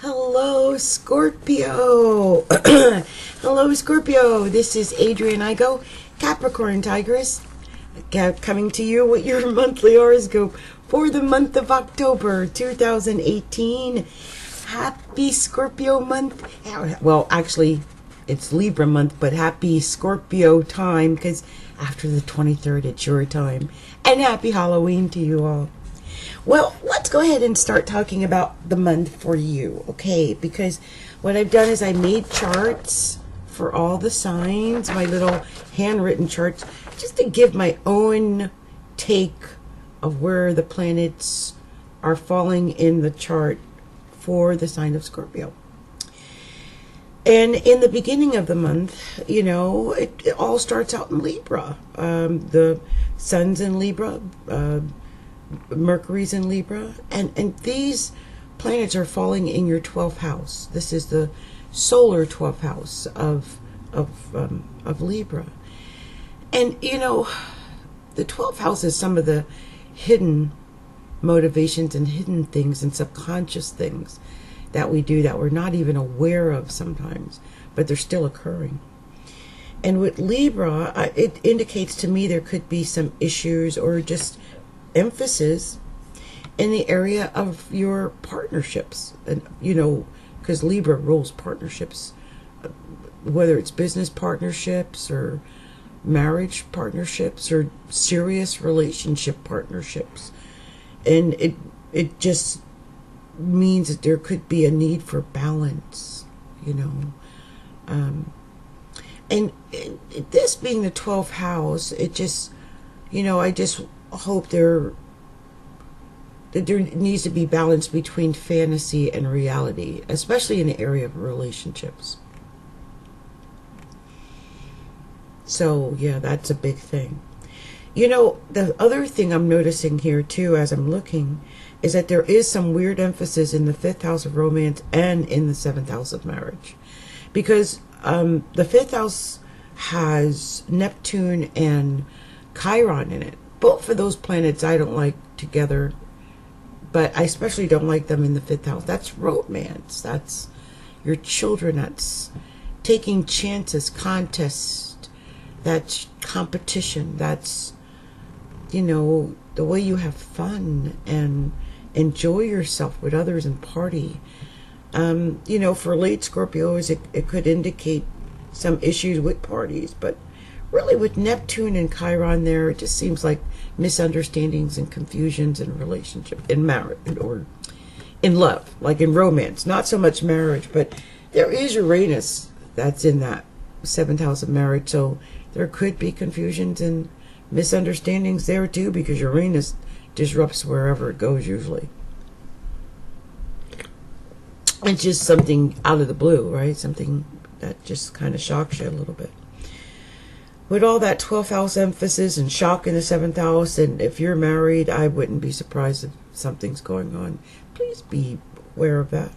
Hello, Scorpio. Hello, Scorpio. This is Adrian Igo, Capricorntigress, coming to you with your monthly horoscope for the month of October 2018. Happy Scorpio month. Well, actually, it's Libra month, but happy Scorpio time, because after the 23rd, it's your time. And happy Halloween to you all. Well, let's go ahead and start talking about the month for you, okay? Because what I've done is I made charts for all the signs, my little handwritten charts, just to give my own take of where the planets are falling in the chart for the sign of Scorpio. And in the beginning of the month, you know, it all starts out in Libra. The sun's in Libra, Mercury's in Libra, and these planets are falling in your 12th house. This is the solar 12th house of Libra. And you know, the 12th house is some of the hidden motivations and hidden things and subconscious things that we do that we're not even aware of sometimes, but they're still occurring. And with Libra, it indicates to me there could be some issues or just emphasis in the area of your partnerships, and you know, because Libra rules partnerships, whether it's business partnerships or marriage partnerships or serious relationship partnerships. And it just means that there could be a need for balance, you know. And this being the 12th house, it just, you know, I just hope that there needs to be balance between fantasy and reality, especially in the area of relationships. So yeah, that's a big thing. You know, the other thing I'm noticing here too as I'm looking is that there is some weird emphasis in the 5th house of romance and in the 7th house of marriage, because the 5th house has Neptune and Chiron in it. Both of those planets I don't like together, but I especially don't like them in the 5th house. That's romance. That's your children. That's taking chances, contests. That's competition. That's, you know, the way you have fun and enjoy yourself with others and party. You know, for late Scorpios, it could indicate some issues with parties, but really with Neptune and Chiron there, it just seems like misunderstandings and confusions in relationship, in marriage, or in love, like in romance. Not so much marriage, but there is Uranus that's in that 7th house of marriage, so there could be confusions and misunderstandings there too, because Uranus disrupts wherever it goes usually. It's just something out of the blue, right? Something that just kind of shocks you a little bit. With all that 12th house emphasis and shock in the 7th house, and if you're married, I wouldn't be surprised if something's going on. Please be aware of that.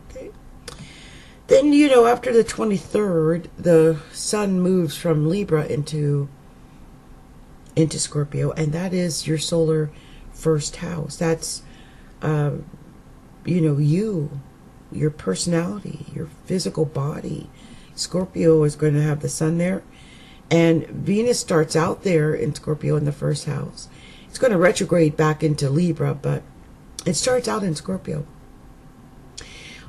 Okay. Then, you know, after the 23rd, the sun moves from Libra into Scorpio, and that is your solar 1st house. That's, you know, your personality, your physical body. Scorpio is going to have the sun there. And Venus starts out there in Scorpio in the 1st house. It's going to retrograde back into Libra, but it starts out in Scorpio.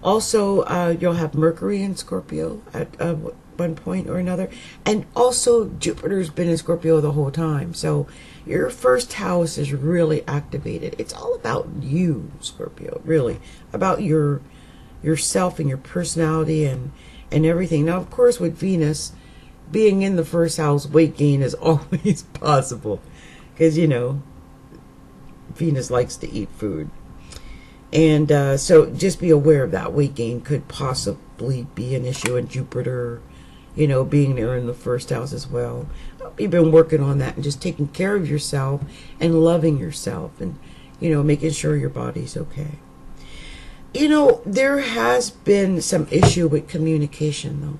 Also, you'll have Mercury in Scorpio at one point or another. And also, Jupiter's been in Scorpio the whole time. So your 1st house is really activated. It's all about you, Scorpio, really. About yourself and your personality and everything. Now, of course, with Venus being in the 1st house, weight gain is always possible, because, you know, Venus likes to eat food. And so just be aware of that. Weight gain could possibly be an issue, and Jupiter, you know, being there in the 1st house as well. You've been working on that and just taking care of yourself and loving yourself and, you know, making sure your body's okay. You know, there has been some issue with communication, though.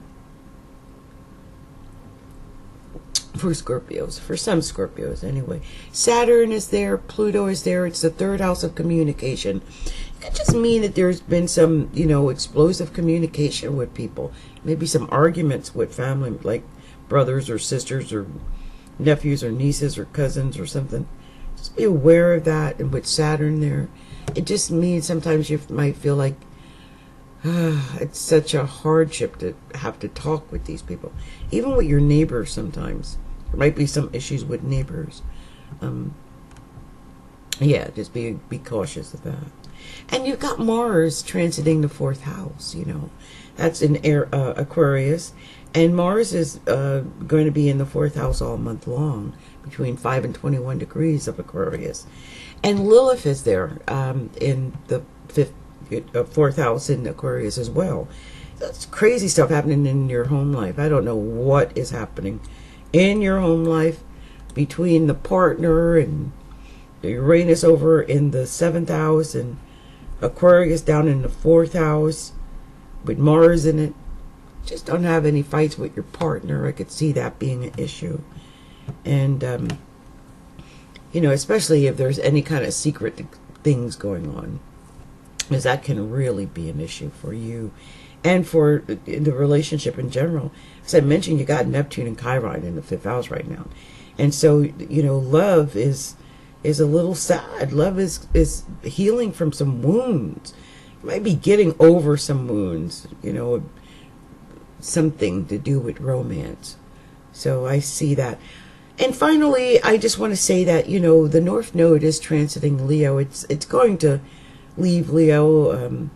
For Scorpios, for some Scorpios anyway. Saturn is there, Pluto is there. It's the 3rd house of communication. could just mean that there's been some, you know, explosive communication with people. Maybe some arguments with family, like brothers or sisters or nephews or nieces or cousins or something. Just be aware of that. And with Saturn there, it just means sometimes you might feel like it's such a hardship to have to talk with these people. Even with your neighbors sometimes. There might be some issues with neighbors. Yeah, just be cautious of that. And you've got Mars transiting the 4th house, you know. That's in Aquarius. And Mars is going to be in the 4th house all month long, between 5 and 21 degrees of Aquarius. And Lilith is there in the 4th house in Aquarius as well. That's crazy stuff happening in your home life. I don't know what is happening in your home life between the partner and Uranus over in the 7th house and Aquarius down in the 4th house with Mars in it. Just don't have any fights with your partner. I could see that being an issue. And, you know, especially if there's any kind of secret things going on, because that can really be an issue for you and for the relationship in general. As I mentioned, you got Neptune and Chiron in the 5th house right now. And so, you know, love is a little sad. Love is healing from some wounds. You might be getting over some wounds, you know, something to do with romance. So I see that. And finally, I just want to say that, you know, the North Node is transiting Leo. It's going to leave Leo,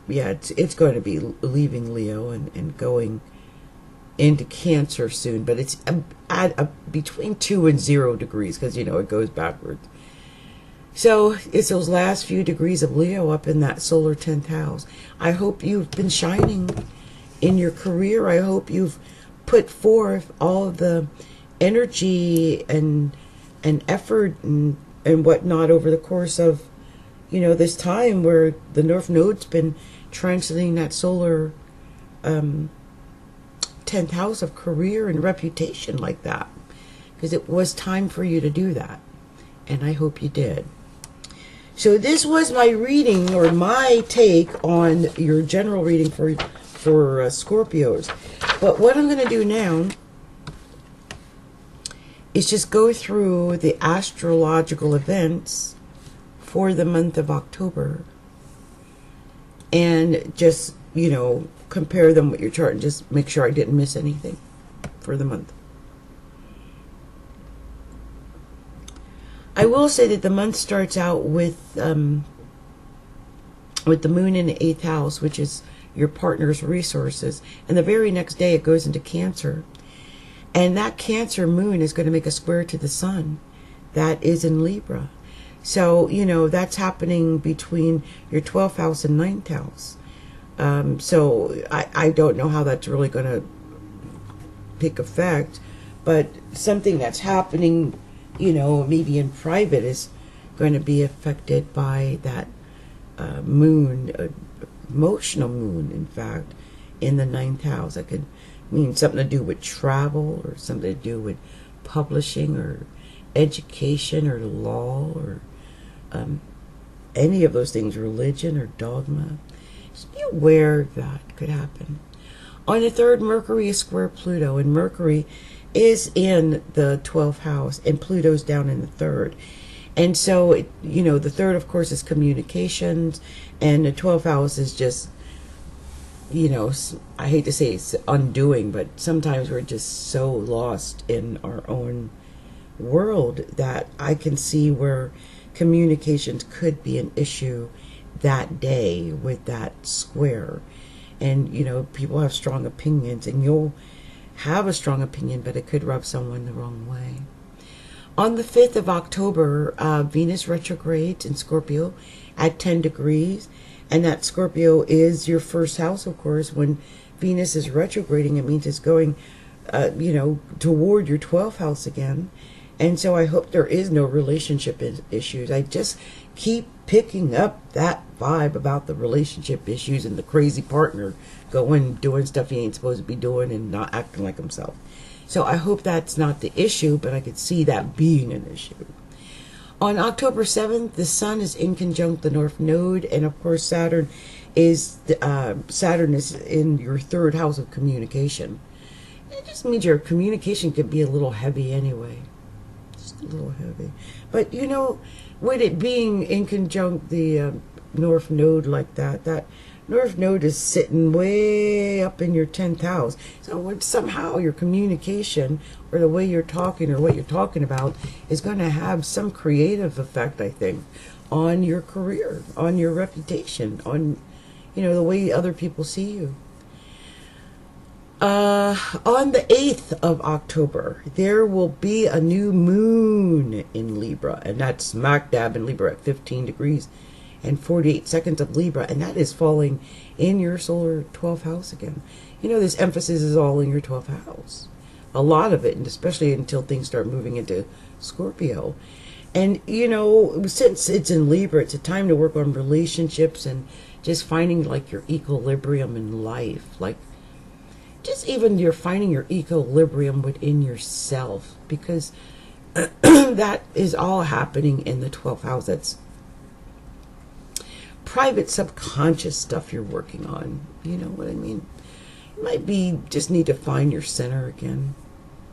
yeah, it's going to be leaving Leo and going into Cancer soon, but it's at between 2 and 0 degrees, because, you know, it goes backwards. So it's those last few degrees of Leo up in that solar 10th house. I hope you've been shining in your career. I hope you've put forth all the energy and effort and whatnot over the course of, you know, this time where the North Node's been transiting that solar 10th house of career and reputation like that, because it was time for you to do that, and I hope you did. So this was my reading, or my take on your general reading for Scorpios. But what I'm going to do now is just go through the astrological events for the month of October and just, you know, compare them with your chart and just make sure I didn't miss anything for the month. I will say that the month starts out with the moon in the 8th house, which is your partner's resources, and the very next day it goes into Cancer, and that Cancer moon is going to make a square to the sun that is in Libra. So, you know, that's happening between your 12th house and 9th house. So I don't know how that's really going to take effect, but something that's happening, you know, maybe in private, is going to be affected by that moon, emotional moon, in fact, in the 9th house. That could mean something to do with travel, or something to do with publishing, or education, or law, or any of those things, religion or dogma. Just be aware that could happen. On the 3rd, Mercury is square Pluto, and Mercury is in the 12th house, and Pluto's down in the 3rd. And so, you know, the 3rd, of course, is communications, and the 12th house is just, you know, I hate to say it's undoing, but sometimes we're just so lost in our own world that I can see where communications could be an issue that day with that square. And, you know, people have strong opinions, and you'll have a strong opinion, but it could rub someone the wrong way. On the 5th of October, Venus retrogrades in Scorpio at 10 degrees. And that Scorpio is your 1st house, of course. When Venus is retrograding, it means it's going, you know, toward your 12th house again. And so I hope there is no relationship issues. I just keep picking up that vibe about the relationship issues and the crazy partner doing stuff he ain't supposed to be doing and not acting like himself. So I hope that's not the issue, but I could see that being an issue. On October 7th, the Sun is in conjunct the North Node, and of course Saturn is in your third house of communication. It just means your communication could be a little heavy anyway, just a little heavy. But you know, with it being in conjunct the North Node like that, that North Node is sitting way up in your 10th house. So when somehow your communication or the way you're talking or what you're talking about is going to have some creative effect, I think, on your career, on your reputation, on, you know, the way other people see you. On the 8th of October, there will be a new moon in Libra, and that's smack dab in Libra at 15 degrees and 48 seconds of Libra, and that is falling in your solar 12th house again. You know, this emphasis is all in your 12th house. A lot of it, and especially until things start moving into Scorpio. And, you know, since it's in Libra, it's a time to work on relationships and just finding, like, your equilibrium in life. Like, just even you're finding your equilibrium within yourself, because that is all happening in the 12th house. That's private subconscious stuff you're working on. You know what I mean? It might be just need to find your center again.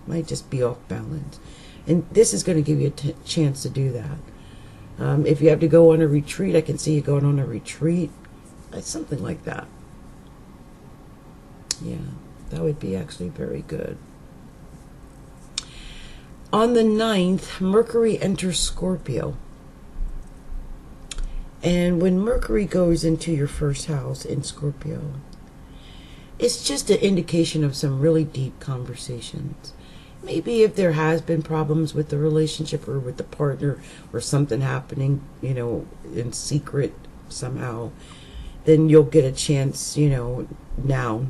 Might just be off balance. And this is going to give you a chance to do that. If you have to go on a retreat, I can see you going on a retreat. Something like that. Yeah, that would be actually very good. On the 9th, Mercury enters Scorpio. And when Mercury goes into your first house in Scorpio, it's just an indication of some really deep conversations. Maybe if there has been problems with the relationship or with the partner or something happening, you know, in secret somehow, then you'll get a chance, you know, now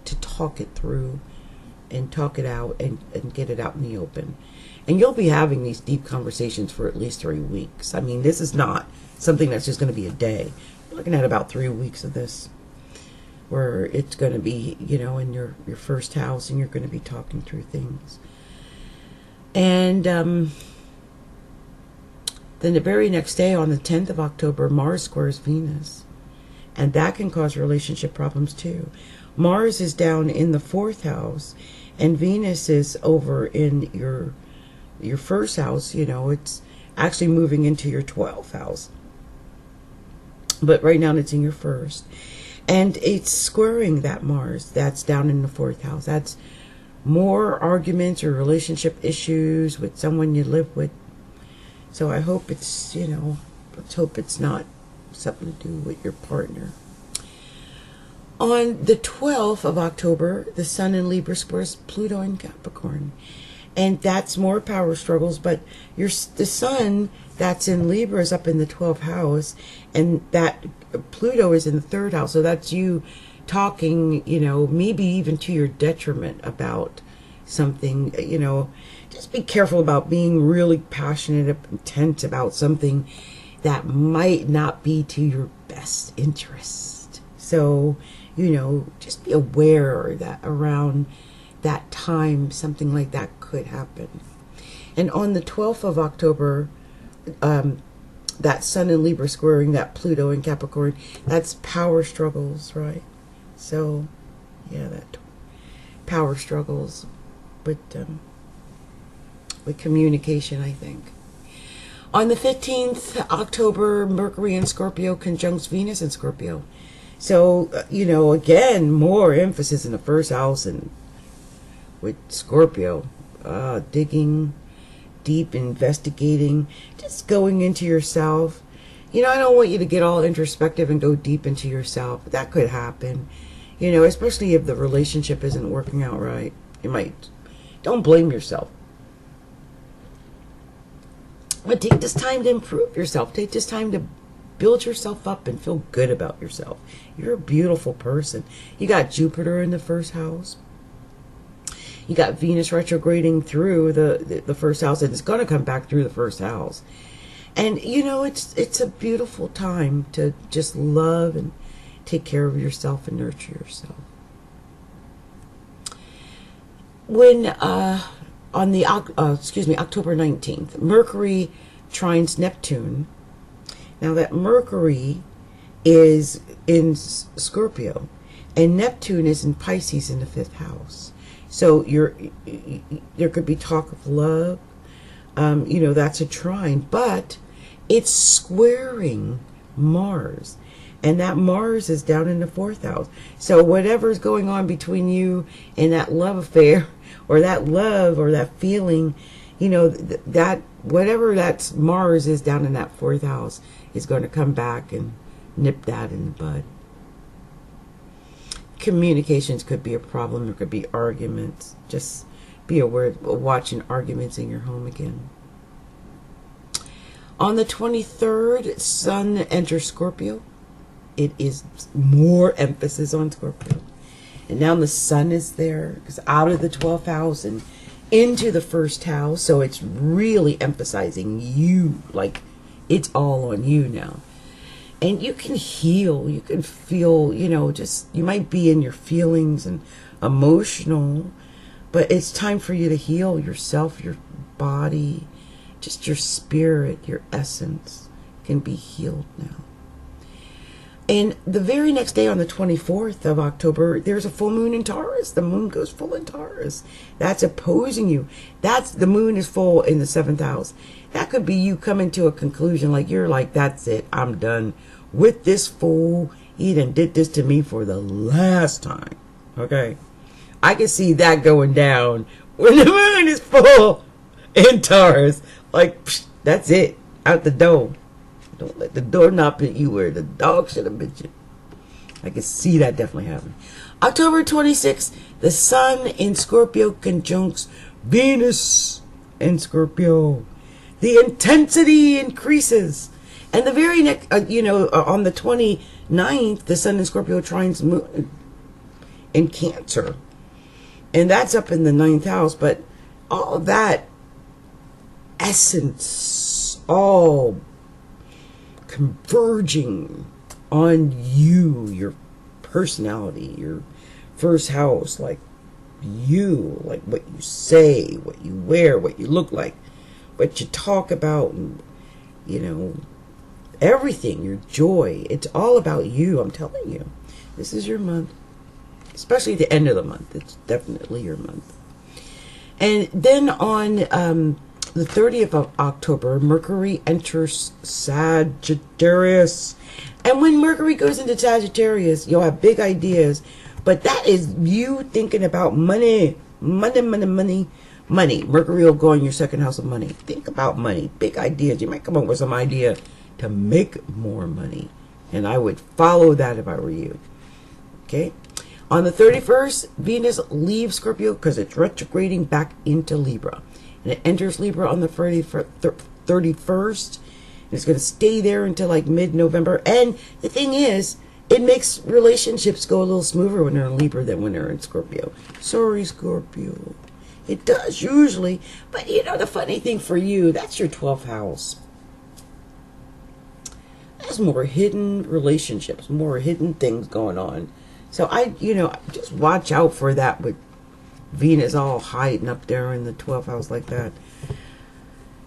to talk it through and talk it out and get it out in the open. And you'll be having these deep conversations for at least 3 weeks. I mean, this is not something that's just going to be a day. We're looking at about 3 weeks of this, where it's going to be, you know, in your first house, and you're going to be talking through things. And then the very next day, on the 10th of October, Mars squares Venus. And that can cause relationship problems too. Mars is down in the 4th house, and Venus is over in your first house. You know, it's actually moving into your 12th house. But right now it's in your first. And it's squaring that Mars that's down in the 4th house. That's more arguments or relationship issues with someone you live with. So I hope it's, you know, let's hope it's not something to do with your partner. On the 12th of October, the Sun in Libra squares Pluto in Capricorn. And that's more power struggles, but the Sun that's in Libra is up in the 12th house, and that Pluto is in the 3rd house. So that's you talking, you know, maybe even to your detriment about something. You know, just be careful about being really passionate and intense about something that might not be to your best interest. So, you know, just be aware that around that time something like that could happen. And on the 12th of October, that Sun in Libra squaring that Pluto in Capricorn, that's power struggles, right? So, yeah, that power struggles with communication, I think. On the 15th October, Mercury in Scorpio conjuncts Venus in Scorpio. So, you know, again, more emphasis in the first house and with Scorpio, digging deep, investigating, just going into yourself. You know, I don't want you to get all introspective and go deep into yourself. That could happen, you know, especially if the relationship isn't working out right. You might. Don't blame yourself. But take this time to improve yourself. Take this time to build yourself up and feel good about yourself. You're a beautiful person. You got Jupiter in the 1st house. You got Venus retrograding through the 1st house, and it's going to come back through the 1st house. And, you know, it's a beautiful time to just love and take care of yourself and nurture yourself. When, on the, October 19th, Mercury trines Neptune. Now that Mercury is in Scorpio, and Neptune is in Pisces in the 5th house. So there could be talk of love. That's a trine, but it's squaring Mars. And that Mars is down in the 4th house. So whatever's going on between you and that love affair, or that love, or that feeling, that whatever that's Mars is down in that 4th house is going to come back and nip that in the bud. Communications could be a problem. There could be arguments. Just be aware of watching arguments in your home again. On the 23rd, Sun enters Scorpio. It is more emphasis on Scorpio. And now the Sun is there, because out of the 12th house and into the 1st house. So it's really emphasizing you. Like, it's all on you now. And you can heal. You can feel, you might be in your feelings and emotional. But it's time for you to heal yourself, your body, just your spirit, your essence can be healed now. And the very next day, on the 24th of October, there's a full moon in Taurus. The moon goes full in Taurus. That's opposing you. The moon is full in the 7th house. That could be you coming to a conclusion, like you're like, that's it, I'm done with this fool. He done did this to me for the last time. Okay? I can see that going down when the moon is full in Taurus. Like, psh, that's it. Out the door. Don't let the door knock at you where the dog should have bit you. I can see that definitely happen. October 26th, the Sun in Scorpio conjuncts Venus in Scorpio. The intensity increases. And the very next, on the 29th, the Sun in Scorpio trines Moon in Cancer. And that's up in the 9th house. But all that essence, all converging on you, your personality, your 1st house, like you, like what you say, what you wear, what you look like, what you talk about, and, everything, your joy. It's all about you, I'm telling you. This is your month. Especially at the end of the month. It's definitely your month. And then on the 30th of October, Mercury enters Sagittarius. And when Mercury goes into Sagittarius, you'll have big ideas. But that is you thinking about money. Money. Mercury will go in your 2nd house of money. Think about money. Big ideas. You might come up with some idea to make more money. And I would follow that if I were you. Okay? On the 31st, Venus leaves Scorpio because it's retrograding back into Libra. And it enters Libra on the 31st. And it's going to stay there until like mid-November. And the thing is, it makes relationships go a little smoother when they're in Libra than when they're in Scorpio. Sorry, Scorpio. It does usually. But the funny thing for you, that's your 12th house. There's more hidden relationships, more hidden things going on. So just watch out for that with Venus all hiding up there in the 12th house like that.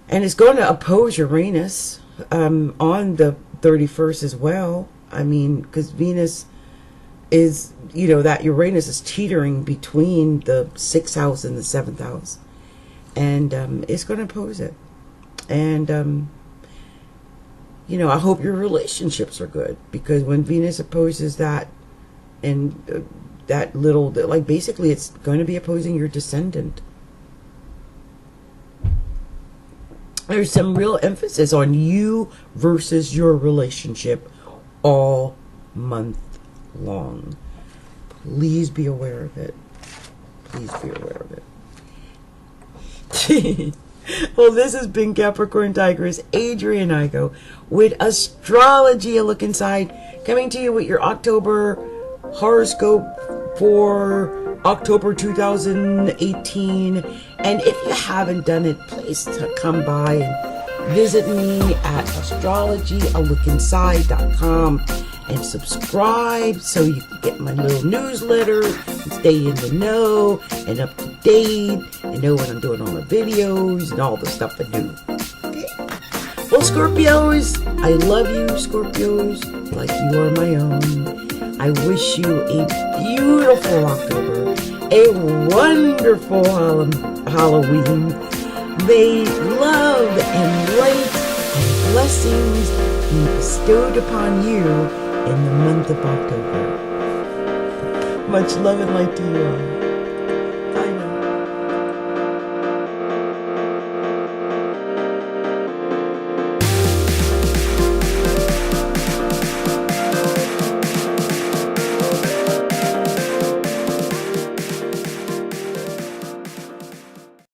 And it's going to oppose Uranus on the 31st as well. I mean, because Venus is, that Uranus is teetering between the 6th house and the 7th house. And it's going to oppose it. And, I hope your relationships are good. Because when Venus opposes that, and that little, like, basically it's going to be opposing your descendant. There's some real emphasis on you versus your relationship all month long. Please be aware of it. Please be aware of it. Well, this has been Capricorntigress Adrian Igo with Astrology, a look inside, coming to you with your October horoscope for October 2018. And if you haven't done it, please come by and visit me at astrologyaLookInside.com and subscribe so you can get my little newsletter and stay in the know and up to date and know when I'm doing all the videos and all the stuff I do. Okay? Well, Scorpios, I love you, Scorpios, like you are my own. I wish you a beautiful October, a wonderful Halloween. May love and light and blessings be bestowed upon you in the month of October. Much love and light to you all.